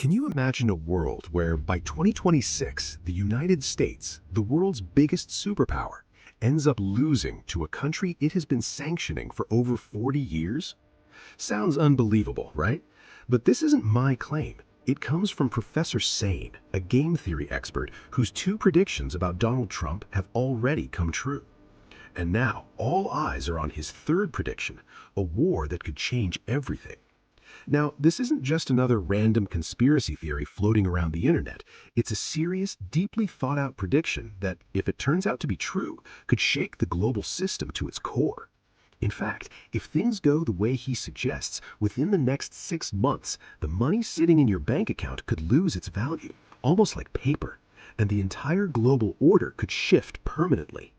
Can you imagine a world where by 2026, the United States, the world's biggest superpower, ends up losing to a country it has been sanctioning for over 40 years? Sounds unbelievable, right? But this isn't my claim. It comes from Professor Sane, a game theory expert whose two predictions about Donald Trump have already come true. And now, all eyes are on his third prediction, a war that could change everything. Now, this isn't just another random conspiracy theory floating around the internet. It's a serious, deeply thought out prediction that, if it turns out to be true, could shake the global system to its core. In fact, if things go the way he suggests, within the next 6 months, the money sitting in your bank account could lose its value, almost like paper, and the entire global order could shift permanently.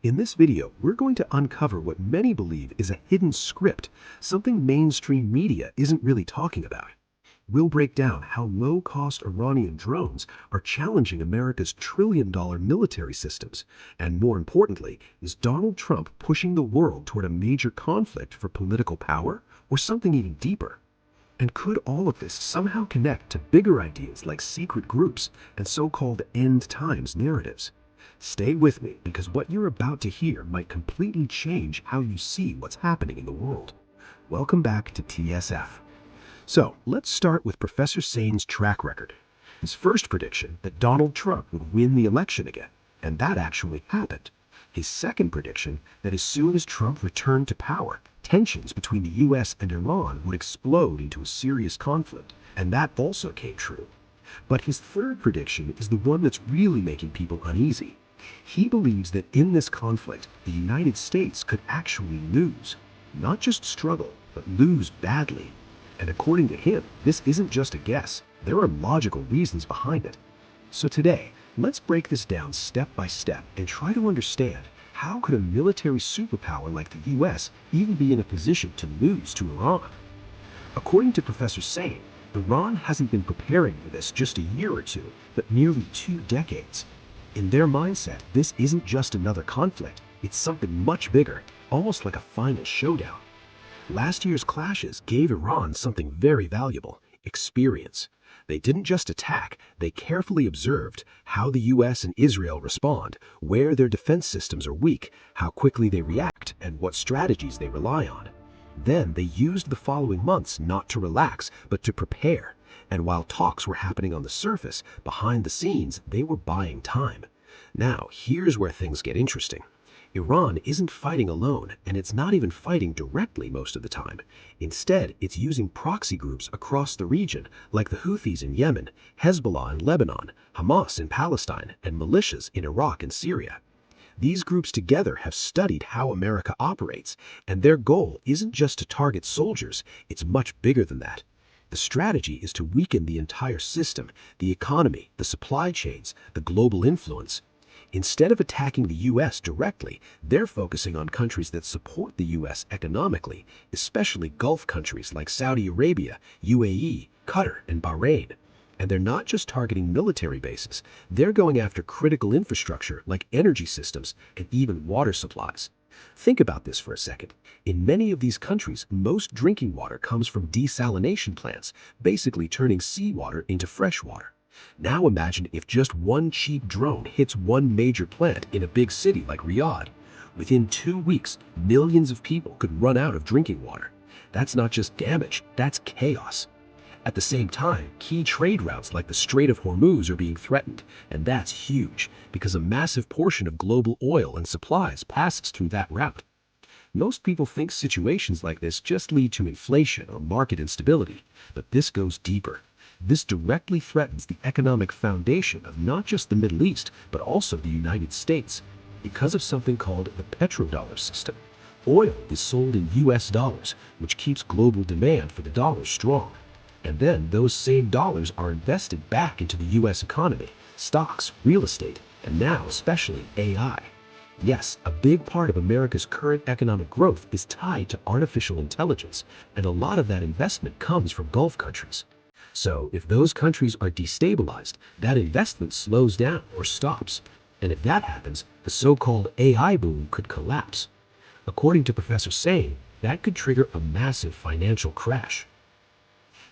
In this video, we're going to uncover what many believe is a hidden script, something mainstream media isn't really talking about. We'll break down how low-cost Iranian drones are challenging America's trillion-dollar military systems, and more importantly, is Donald Trump pushing the world toward a major conflict for political power, or something even deeper? And could all of this somehow connect to bigger ideas like secret groups and so-called end times narratives? Stay with me, because what you're about to hear might completely change how you see what's happening in the world. Welcome back to TSF. So, let's start with Professor Sane's track record. His first prediction that Donald Trump would win the election again, and that actually happened. His second prediction that as soon as Trump returned to power, tensions between the US and Iran would explode into a serious conflict, and that also came true. But his third prediction is the one that's really making people uneasy. He believes that in this conflict, the United States could actually lose. Not just struggle, but lose badly. And according to him, this isn't just a guess. There are logical reasons behind it. So today, let's break this down step by step and try to understand, how could a military superpower like the US even be in a position to lose to Iran? According to Professor Sane, Iran hasn't been preparing for this just a year or two, but nearly 2 decades. In their mindset, this isn't just another conflict, it's something much bigger, almost like a final showdown. Last year's clashes gave Iran something very valuable: experience. They didn't just attack, they carefully observed how the US and Israel respond, where their defense systems are weak, how quickly they react, and what strategies they rely on. Then they used the following months not to relax, but to prepare. And while talks were happening on the surface, behind the scenes, they were buying time. Now, here's where things get interesting. Iran isn't fighting alone, and it's not even fighting directly most of the time. Instead, it's using proxy groups across the region, like the Houthis in Yemen, Hezbollah in Lebanon, Hamas in Palestine, and militias in Iraq and Syria. These groups together have studied how America operates, and their goal isn't just to target soldiers, it's much bigger than that. The strategy is to weaken the entire system, the economy, the supply chains, the global influence. Instead of attacking the US directly, they're focusing on countries that support the US economically, especially Gulf countries like Saudi Arabia, UAE, Qatar, and Bahrain. And they're not just targeting military bases, they're going after critical infrastructure like energy systems and even water supplies. Think about this for a second. In many of these countries, most drinking water comes from desalination plants, basically turning seawater into fresh water. Now imagine if just one cheap drone hits one major plant in a big city like Riyadh. Within 2 weeks, millions of people could run out of drinking water. That's not just damage, that's chaos. At the same time, key trade routes like the Strait of Hormuz are being threatened, and that's huge, because a massive portion of global oil and supplies passes through that route. Most people think situations like this just lead to inflation or market instability, but this goes deeper. This directly threatens the economic foundation of not just the Middle East, but also the United States, because of something called the petrodollar system. Oil is sold in US dollars, which keeps global demand for the dollar strong. And then those same dollars are invested back into the US economy, stocks, real estate, and now especially AI. Yes, a big part of America's current economic growth is tied to artificial intelligence, and a lot of that investment comes from Gulf countries. So if those countries are destabilized, that investment slows down or stops. And if that happens, the so-called AI boom could collapse. According to Professor Sane, that could trigger a massive financial crash.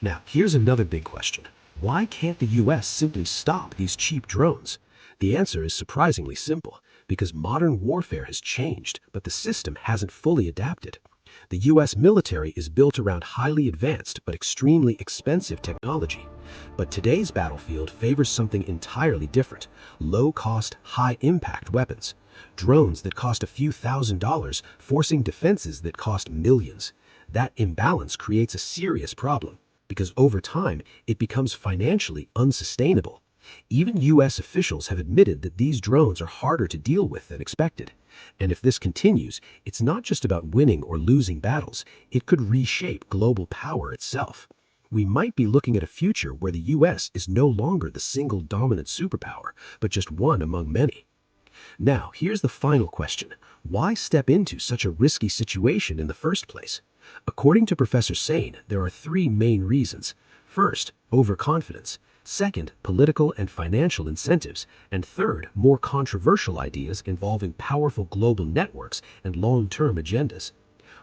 Now, here's another big question. Why can't the US simply stop these cheap drones? The answer is surprisingly simple, because modern warfare has changed, but the system hasn't fully adapted. The US military is built around highly advanced but extremely expensive technology. But today's battlefield favors something entirely different: low-cost, high-impact weapons. Drones that cost a few $1,000s, forcing defenses that cost millions. That imbalance creates a serious problem, because over time it becomes financially unsustainable. Even US officials have admitted that these drones are harder to deal with than expected. And if this continues, it's not just about winning or losing battles, it could reshape global power itself. We might be looking at a future where the US is no longer the single dominant superpower, but just one among many. Now, here's the final question. Why step into such a risky situation in the first place? According to Professor Sane, there are three main reasons. First, overconfidence. Second, political and financial incentives. And third, more controversial ideas involving powerful global networks and long-term agendas.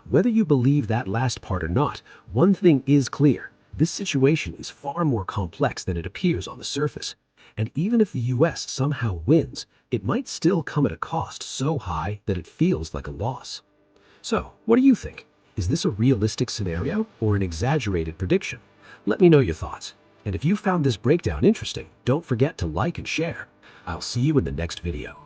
Whether you believe that last part or not, one thing is clear. This situation is far more complex than it appears on the surface. And even if the US somehow wins, it might still come at a cost so high that it feels like a loss. So, what do you think? Is this a realistic scenario or an exaggerated prediction? Let me know your thoughts. And if you found this breakdown interesting, don't forget to like and share. I'll see you in the next video.